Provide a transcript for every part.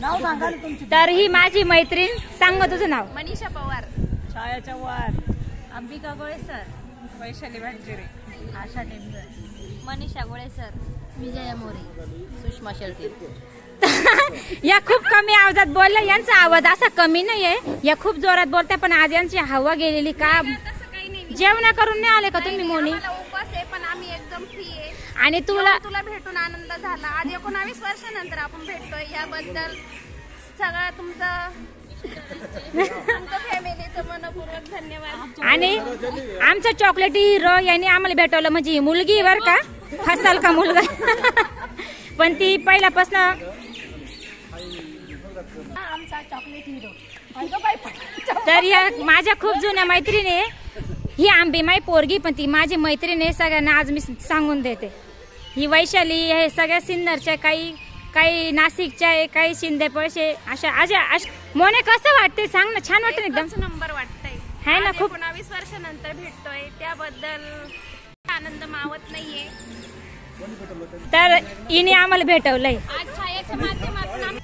नाव सांगा ना तुमची। तर ही माझी मैत्रीण, सांग तुझं नाव। मनीषा पवार, छाया चव्हाण, अंबिका गोळे सर, वैशाली भाटजिरे, आशा टेंबर, मनीषा गोळे सर, विजया मोरे, सुषमा शेळके। या खूप कमी आवाजात बोलल्या, यांचा आवाज असा कमी नाहीये, या खूप जोरात बोलत्या, पण आज यांची हवा गेलेली का? जेवण करून नाही आले का तुम्ही मोनी? उपवास आहे पण आम्ही एकदम फ्री आहे आणि तुला भेटून आनंद झाला। आज 19 वर्षानंतर आपण भेटतोय, याबद्दल सगळं तुमचं फॅमिलीचं मनपूर्वक धन्यवाद। आणि आमचा चॉकलेटी हिरो यांनी आम्हाला भेटवलं, म्हणजे ही मुलगी बर का, हसाल का मुलगा? पण ती पहिल्यापासून आमचा चॉकलेट हिरो। तर या माझ्या खूप जुन्या मैत्रिणी, ही आंबी माई पोरगी, पण ती माझी मैत्रीण आहे। सगळ्यांना आज मी सांगून देते, ही वैशाली हे सगळ्या सिन्नरच्या, काही नाशिकच्या आहे, काही शिंदे पळशे अशा। मोने कसं वाटते सांग ना? छान वाटतं एकदम नंबर वाटतंय है ना? खूप 19 वर्षानंतर भेटतोय, त्याबद्दल आनंद मावत नाहीये। तर हिने आम्हाला भेटवलंय। आज छायाच्या माध्यमातून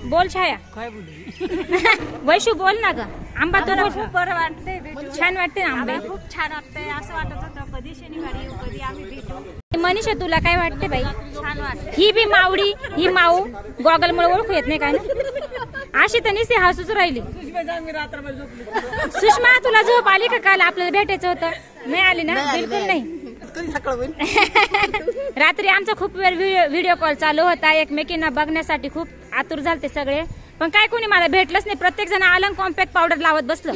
बोल छाया, काय बोलू? वैशू बोल ना ग। आंबा तुला खूप बरं वाटतंय भेटून, छान वाटते ना आंबे? खूप छान वाटतंय। असं वाटत होतं कधी शनिवारी येऊ, कधी आम्ही भेटू। मनीषा तुला काय वाटते बाई? छान वाटतंय। ही बी मावडी, ही माऊ गॉगल मुळे ओळखू येत नाही काय ना? अशी तर निस्ती हसूच राहिली। मी रात्रभर झोपली। सुषमा तुला झोप आली का? काल आपल्याला भेटायचं होतं, नाही आली ना? बिलकुल नाही। कधी सकाळ होईल? रात्री आमचा खूप वेळ व्हिडिओ कॉल चालू होता, एकमेकींना बघण्यासाठी खूप आतुर झालते सगळे, पण काय कोणी मला भेटलंच नाही। प्रत्येक जण आलं कॉम्पॅक्ट पावडर लावत बसलं।